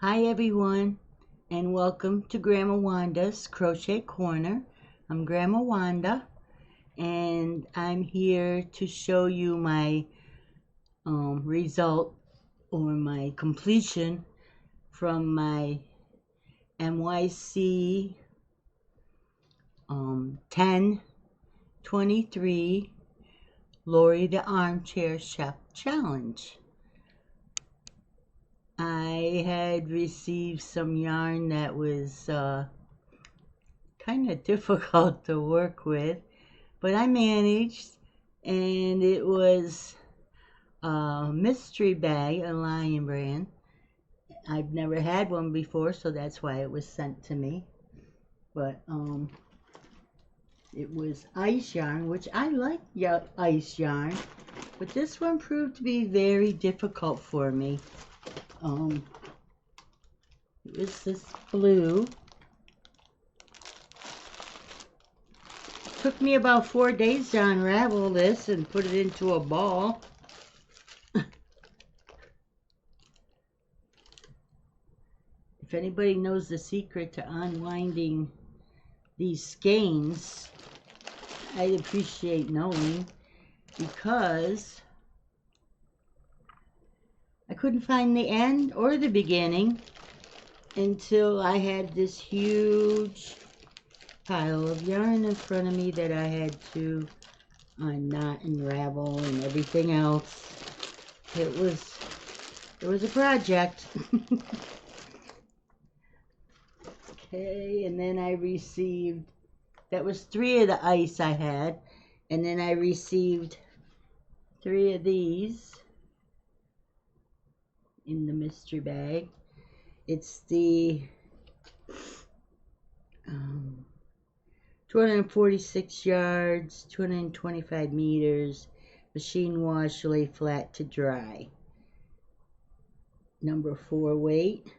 Hi everyone, and welcome to Grandma Wanda's Crochet Corner. I'm Grandma Wanda, and I'm here to show you my result or my completion from my MYC 1023 Lori the Armchair Chef Challenge. I had received some yarn that was kind of difficult to work with, but I managed, and it was a mystery bag, a Lion brand. I've never had one before, so that's why it was sent to me. But it was ice yarn, which I like ice yarn, but this one proved to be very difficult for me. It was this blue. Took me about 4 days to unravel this and put it into a ball. If anybody knows the secret to unwinding these skeins, I'd appreciate knowing, because I couldn't find the end or the beginning until I had this huge pile of yarn in front of me that I had to unknot and unravel and everything else. It was a project. Okay, and then I received, that was 3 of the ice I had, and then I received 3 of these in the mystery bag. It's the 246 yards, 225 meters, machine wash, lay flat to dry. Number 4 weight.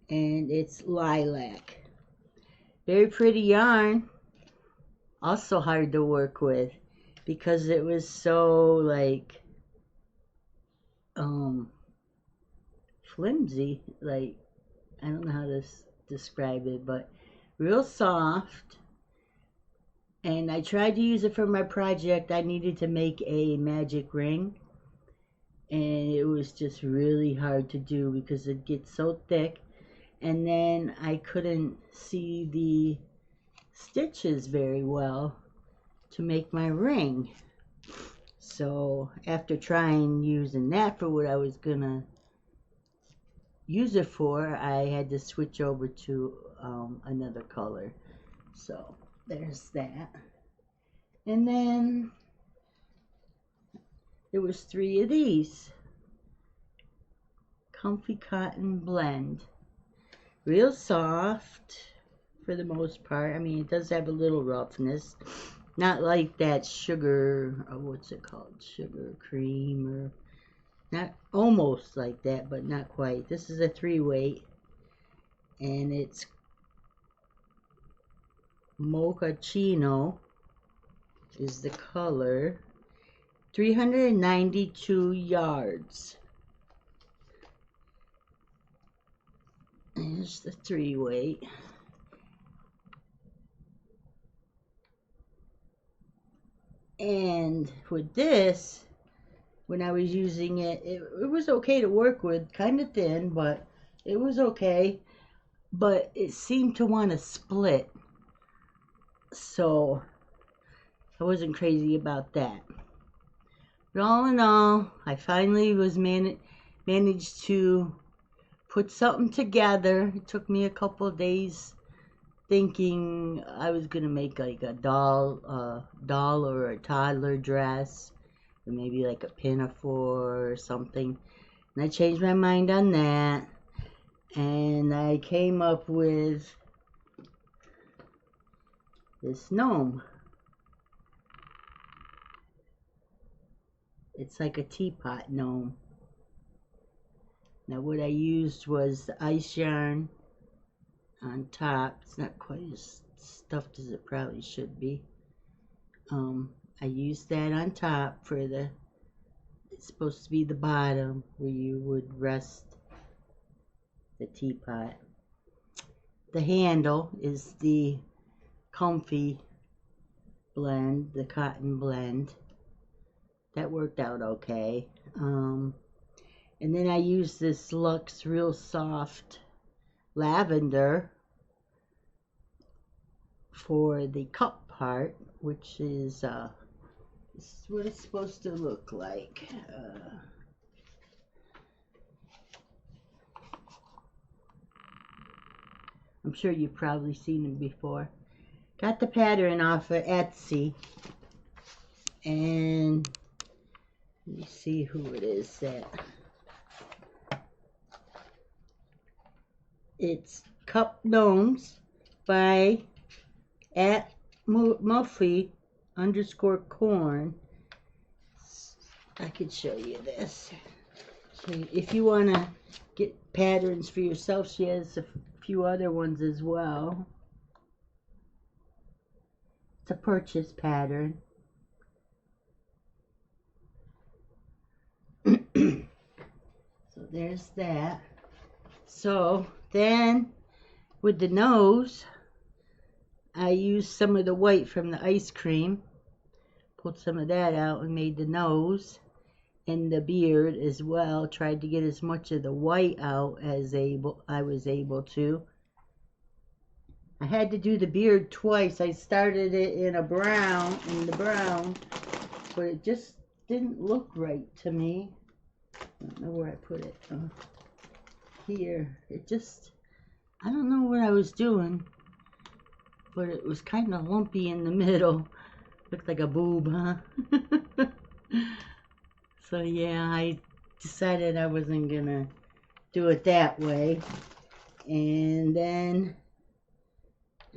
And it's lilac. Very pretty yarn. Also hard to work with because it was so like flimsy. Like, I don't know how to describe it, but real soft. And I tried to use it for my project. I needed to make a magic ring, and it was just really hard to do because it gets so thick. And then I couldn't see the stitches very well to make my ring. So after trying using that for what I was gonna use it for, I had to switch over to another color. So there's that. And then there was 3 of these. Comfy Cotton Blend. Real soft for the most part. I mean, it does have a little roughness. Not like that sugar, what's it called? Sugar cream, or not, almost like that, but not quite. This is a 3 weight, and it's Mochaccino is the color. 392 yards. There's the 3 weight. And with this, when I was using it, it was okay to work with. Kind of thin, but it was okay. But it seemed to want to split. So I wasn't crazy about that. But all in all, I finally was managed to put something together. It took me a couple of days thinking I was gonna make like a doll or a toddler dress, or maybe like a pinafore or something. And I changed my mind on that, and I came up with this gnome. It's like a teapot gnome. Now what I used was the ice yarn on top. It's not quite as stuffed as it probably should be. I used that on top for the It's supposed to be the bottom where you would rest the teapot. The handle is the comfy blend, the cotton blend. That worked out okay. And then I used this Luxe Real Soft Lavender for the cup part, which is this is what it's supposed to look like. I'm sure you've probably seen them before. Got the pattern off of Etsy, and let me see who it is that. It's Cup Gnomes by @Muffy_corn. I could show you this. So if you want to get patterns for yourself, she has a few other ones as well. It's a purchase pattern. So there's that. So then with the nose, I used some of the white from the ice cream, pulled some of that out and made the nose, and the beard as well. Tried to get as much of the white out as I was able to. I had to do the beard twice. I started it in the brown, but it just didn't look right to me. I don't know where I put it. Here. It just, I don't know what I was doing, but it was kind of lumpy in the middle. Looked like a boob, huh? So yeah, I decided I wasn't gonna do it that way. And then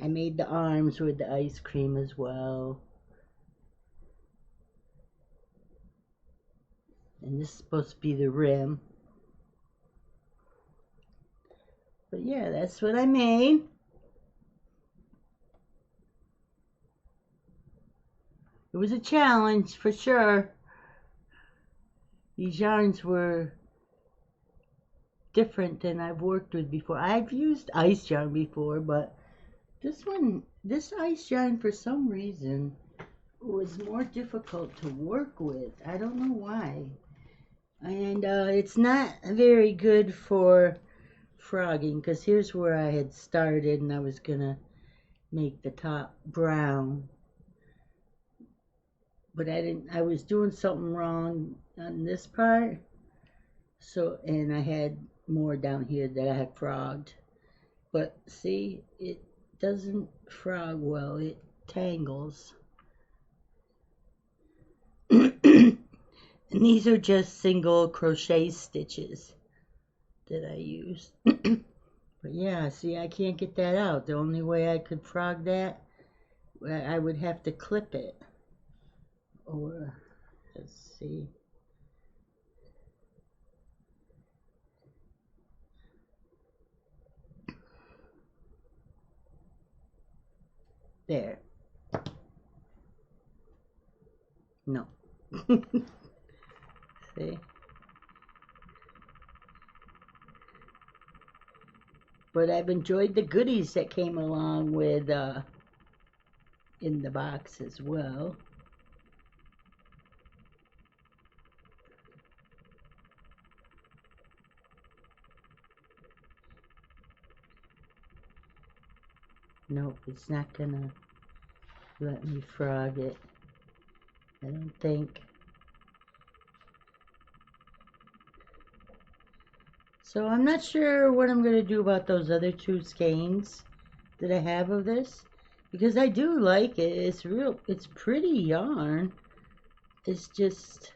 I made the arms with the ice cream as well. And this is supposed to be the rim. But yeah, that's what I made. It was a challenge for sure. These yarns were different than I've worked with before. I've used ice yarn before, but this ice yarn for some reason was more difficult to work with. I don't know why. And it's not very good for frogging, because here's where I had started, and I was gonna make the top brown, but I was doing something wrong on this part, so, and I had more down here that I had frogged, but see, it doesn't frog well, it tangles. And these are just single crochet stitches that I used. But yeah, see, I can't get that out. The only way I could frog that, I would have to clip it. Or, let's see. There. No. See? But I've enjoyed the goodies that came along with in the box as well. Nope, it's not gonna let me frog it. I don't think. So I'm not sure what I'm gonna do about those other two skeins that I have of this, because I do like it. It's pretty yarn. It's just,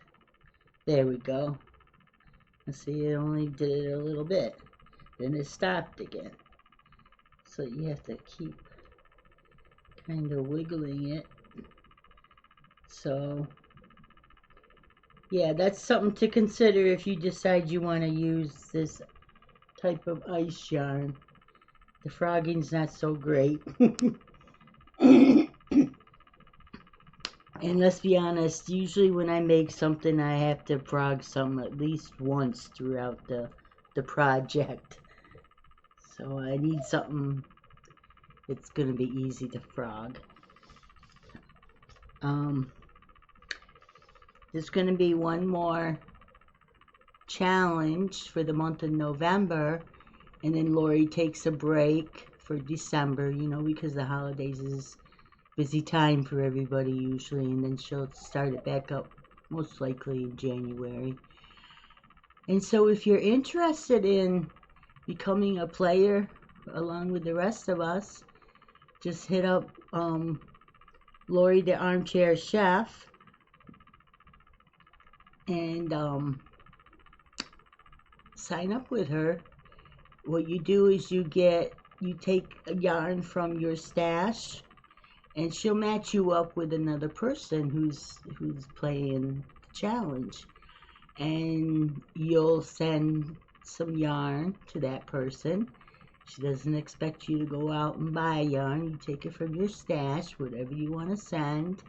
there we go. Let's see, it only did it a little bit. Then it stopped again. So you have to keep kind of wiggling it. So yeah, that's something to consider if you decide you want to use this type of ice yarn. The frogging's not so great. And let's be honest, usually when I make something, I have to frog some at least once throughout the project. So I need something that's going to be easy to frog. There's going to be one more challenge for the month of November, and then Lori takes a break for December, you know, because the holidays is busy time for everybody usually, and then she'll start it back up most likely in January. And so if you're interested in becoming a player along with the rest of us, just hit up Lori the Armchair Chef, and sign up with her. What you do is you take a yarn from your stash, and she'll match you up with another person who's playing the challenge, and you'll send some yarn to that person. She doesn't expect you to go out and buy yarn. You take it from your stash, whatever you want to send.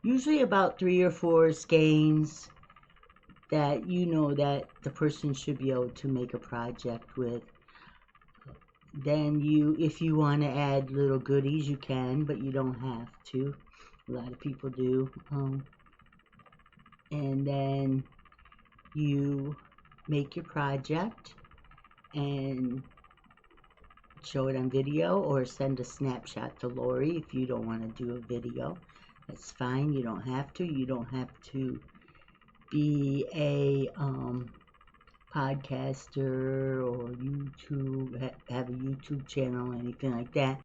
Usually about 3 or 4 skeins that you know that the person should be able to make a project with. Then if you want to add little goodies, you can, but you don't have to. A lot of people do. And then you make your project and show it on video, or send a snapshot to Lori if you don't want to do a video. That's fine. You don't have to. You don't have to be a podcaster or YouTube, have a YouTube channel, anything like that.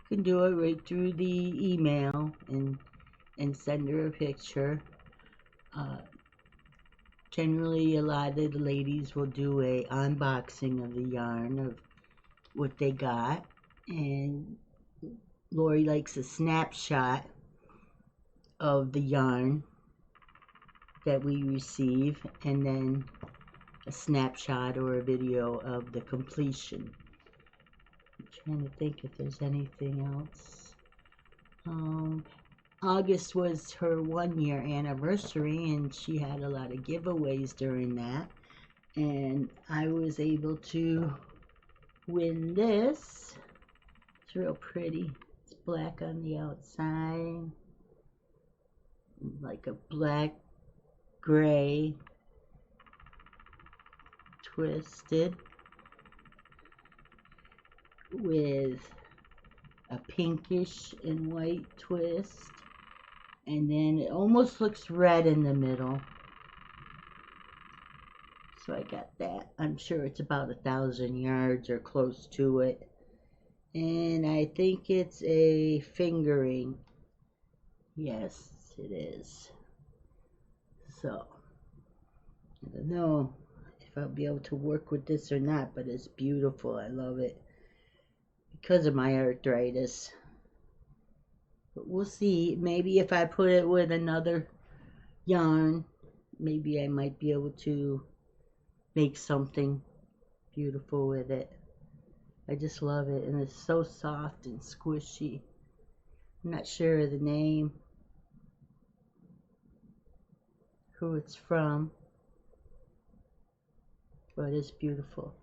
You can do it right through the email and send her a picture. Generally, a lot of the ladies will do a unboxing of the yarn, of what they got, and Lori likes a snapshot of the yarn that we receive, and then a snapshot or a video of the completion. I'm trying to think if there's anything else. August was her 1-year anniversary, and she had a lot of giveaways during that, and I was able to win this. It's real pretty. It's black on the outside, like a black gray twisted with a pinkish and white twist, and then it almost looks red in the middle. So I got that. I'm sure it's about 1,000 yards or close to it, and I think it's a fingering. Yes, it is. So I don't know if I'll be able to work with this or not, but it's beautiful. I love it because of my arthritis. But we'll see. Maybe if I put it with another yarn, maybe I might be able to make something beautiful with it. I just love it, and it's so soft and squishy. I'm not sure of the name, who it's from, but it's beautiful.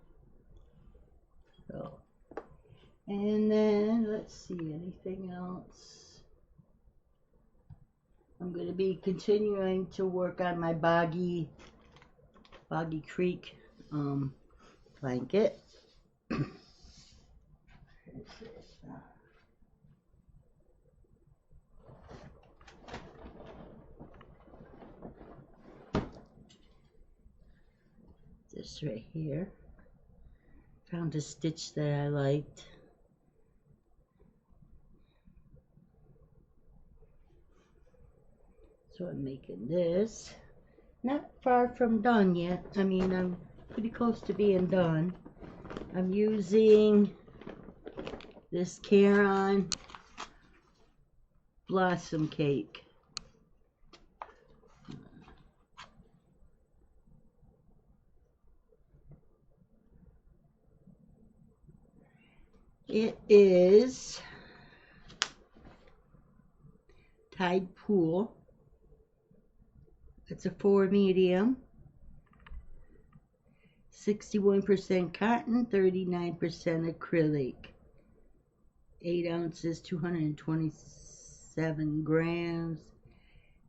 So, and then let's see, anything else? I'm going to be continuing to work on my Boggy Creek blanket. This right here. Found a stitch that I liked. So I'm making this. Not far from done yet. I mean, I'm pretty close to being done. I'm using this Caron Blossom Cake. It is Tide Pool. It's a 4 medium. 61% cotton, 39% acrylic. 8 ounces, 227 grams,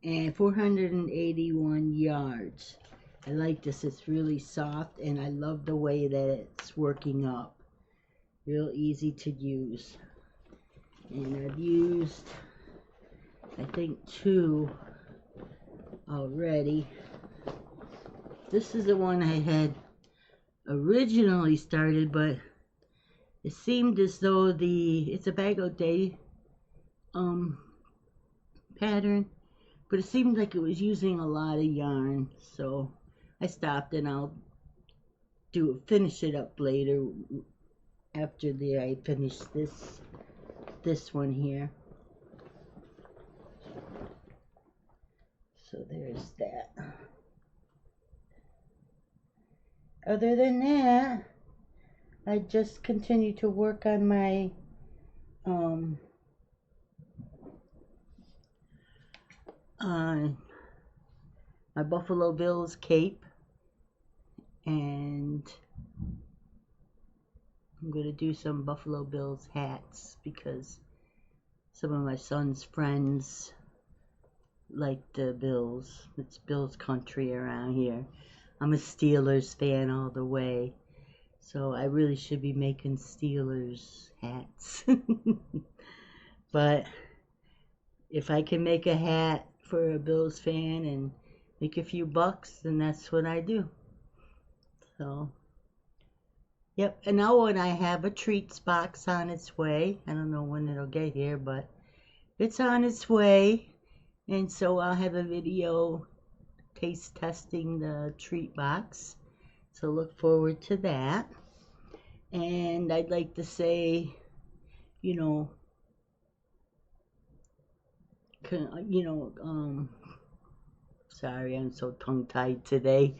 and 481 yards. I like this. It's really soft, and I love the way that it's working up. Real easy to use. And I've used, I think, 2 already. This is the one I had originally started, but it seemed as though it's a bag o' day pattern, but it seemed like it was using a lot of yarn, so I stopped, and I'll finish it up later after I finish this one here. So there's that. Other than that, I just continue to work on my my Buffalo Bills cape, and I'm going to do some Buffalo Bills hats because some of my son's friends like the Bills. It's Bills country around here. I'm a Steelers fan all the way, so I really should be making Steelers hats. But if I can make a hat for a Bills fan and make a few bucks, then that's what I do. So, yep. And now when I have a treats box on its way, I don't know when it'll get here, but it's on its way. And so I'll have a video taste testing the treat box. So look forward to that. And I'd like to say, sorry, I'm so tongue-tied today.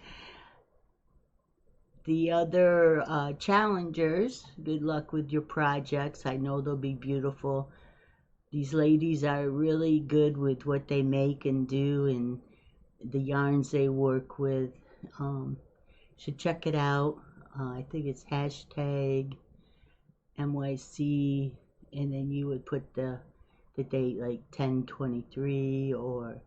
The other challengers, good luck with your projects. I know they'll be beautiful. These ladies are really good with what they make and do, and the yarns they work with. Should check it out. I think it's hashtag MYC, and then you would put the date like 10/23 or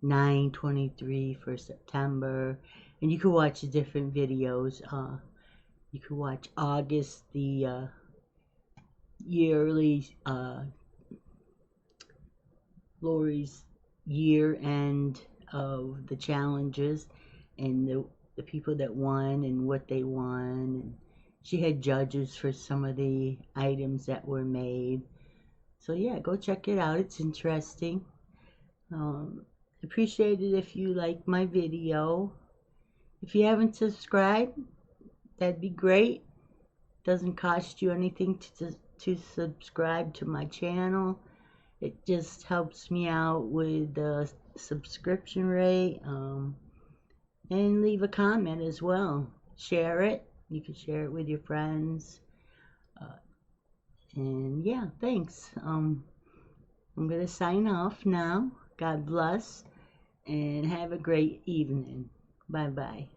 9/23 for September, and you can watch the different videos. You can watch August, the yearly Lori's year end of the challenges, and the people that won and what they won. And she had judges for some of the items that were made. So yeah, go check it out. It's interesting. Appreciate it if you like my video. If you haven't subscribed, that'd be great. Doesn't cost you anything to subscribe to my channel. It just helps me out with the subscription rate. And leave a comment as well. Share it. You can share it with your friends. And yeah, thanks. I'm going to sign off now. God bless, and have a great evening. Bye-bye.